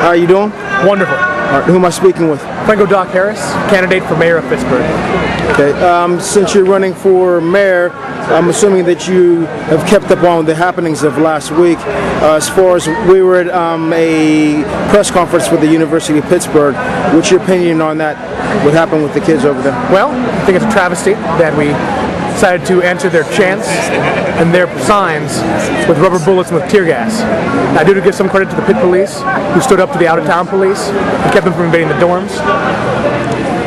How are you doing? Wonderful. All right, who am I speaking with? Franco Dok Harris, candidate for mayor of Pittsburgh. Okay. Since you're running for mayor, I'm assuming that you have kept up on the happenings of last week. As far as we were at a press conference with the University of Pittsburgh, what's your opinion on that? What happened with the kids over there? Well, I think it's a travesty that we decided to answer their chants and their signs with rubber bullets and with tear gas. I do give some credit to the Pitt police, who stood up to the out-of-town police and kept them from invading the dorms.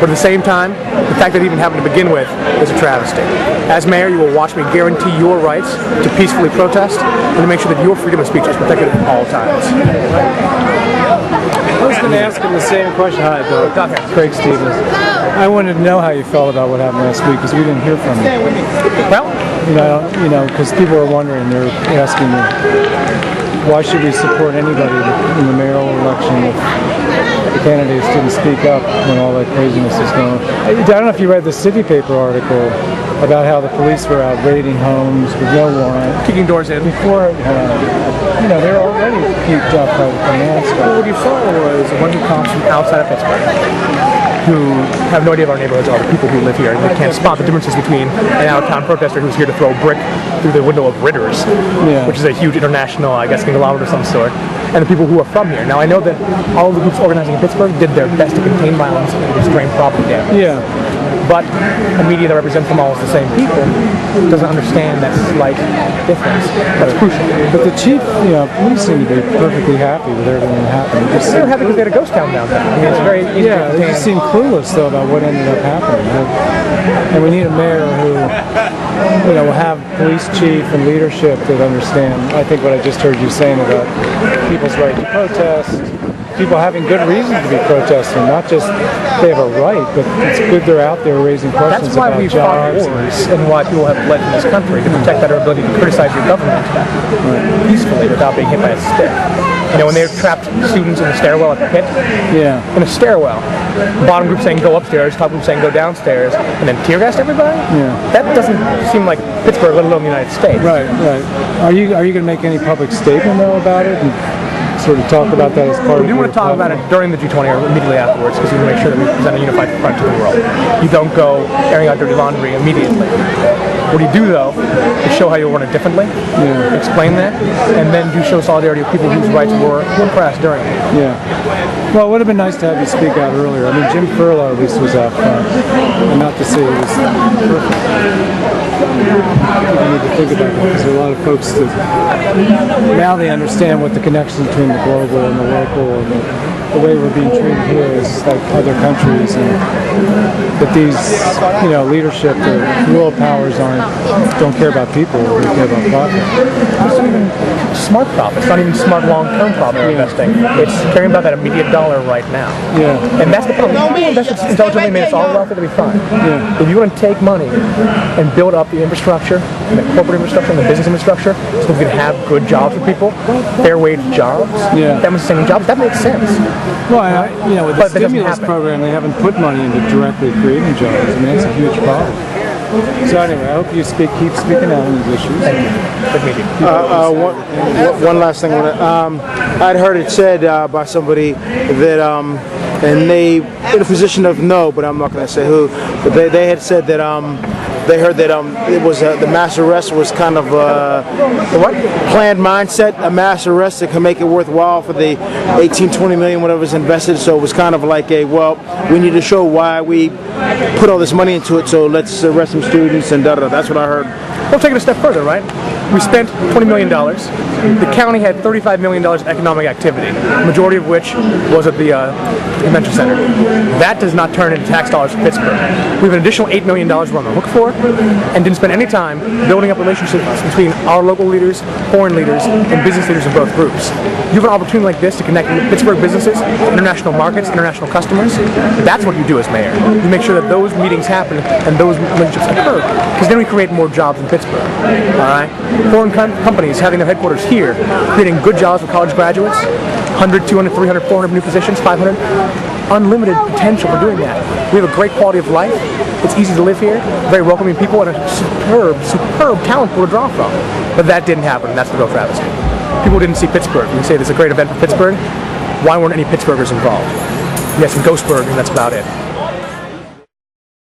But at the same time, the fact that it even happened to begin with is a travesty. As mayor, you will watch me guarantee your rights to peacefully protest and to make sure that your freedom of speech is protected at all times. I was going to ask him the same question. Hi, Bill. Craig Stevens. I wanted to know how you felt about what happened last week because we didn't hear from you. Well, because people are wondering, they're asking me, why should we support anybody in the mayoral election if the candidates didn't speak up when all that craziness is going on? I don't know if you read the City Paper article about how the police were out raiding homes with no warrant. kicking doors in. Before, they're already puked up by the finance guy. Well, what you saw was a bunch of cops from outside of Pittsburgh who have no idea of our neighborhoods are the people who live here, and they can't spot the differences between an out-of-town protester who's here to throw a brick through the window of Ritter's, which is a huge international, conglomerate of some sort, and the people who are from here. Now, I know that all of the groups organizing in Pittsburgh did their best to contain violence and restrain property damage. Yeah. But a media that represents them all as the same people doesn't understand that slight difference. That's crucial. But the chief, police seem to be perfectly happy with everything that happened. They're happy because they had a ghost town downtown. I mean, it's very easy to they just seem clueless, though, about what ended up happening. And we need a mayor who, will have police chief and leadership that understand, I think, what I just heard you saying about people's right to protest, people having good reason to be protesting, not just they have a right, but it's good they're out there raising questions about jobs. That's why we've fought wars and why people have fled from this country, to protect their ability to criticize your government peacefully without being hit by a stick. When they trapped students in the stairwell at Pitt, in a stairwell, bottom group saying go upstairs, top group saying go downstairs, and then tear gassed everybody? That doesn't seem like Pittsburgh, let alone the United States. Right. Are you going to make any public statement, though, about it? And sort of talk about that as part of We do want to talk about it during the G20 or immediately afterwards, because we want to make sure that we present a unified front to the world. You don't go airing out dirty laundry immediately. What you do, though, is show how you'll run it differently, explain that, and then do show solidarity with people whose rights were oppressed during it. Well, it would have been nice to have you speak out earlier. I mean, Jim Furlow at least was out front. And not to say it was perfect. I need to think about that because there are a lot of folks that now they understand what the connection between the global and the local and the way we're being treated here is like other countries, and that these, leadership, the world powers don't care about people, they care about profit. It's not even smart profit. It's not even smart long-term profit investing. It's caring about that immediate dollar right now. And that's the problem. If people invest intelligently, it's all wealth, it'll be fine. If you want to take money and build up the infrastructure, and the corporate infrastructure, and the business infrastructure, so we can have good jobs for people, fair wage jobs, demonstrating jobs, that makes sense. Well, with the stimulus program, they haven't put money into directly creating jobs. I mean, that's a huge problem. So anyway, I hope you keep speaking out on these issues. Thank you. Good meeting. One last thing. I'd heard it said by somebody that, and they, in a position of no, but I'm not going to say who, but they had said that they heard that it was the mass arrest was kind of planned mindset, a mass arrest that can make it worthwhile for the 18-20 million whatever is invested. So it was kind of like we need to show why we put all this money into it. So let's arrest some students and da-da-da. That's what I heard. We'll take it a step further, right? We spent $20 million. The county had $35 million of economic activity, the majority of which was at the convention center. That does not turn into tax dollars for Pittsburgh. We have an additional $8 million we're on the hook for, and didn't spend any time building up relationships between our local leaders, foreign leaders, and business leaders in both groups. You have an opportunity like this to connect with Pittsburgh businesses, international markets, international customers. That's what you do as mayor. You make sure that those meetings happen and those relationships occur, because then we create more jobs in Pittsburgh. All right? Foreign companies having their headquarters here, creating good jobs for college graduates, 100, 200, 300, 400 new positions, 500. Unlimited potential for doing that. We have a great quality of life. It's easy to live here, very welcoming people, and a superb talent pool to draw from. But that didn't happen, and that's the real travesty. People didn't see Pittsburgh. We say this is a great event for Pittsburgh. why weren't any Pittsburghers involved? We had some Ghostburgers, and that's about it.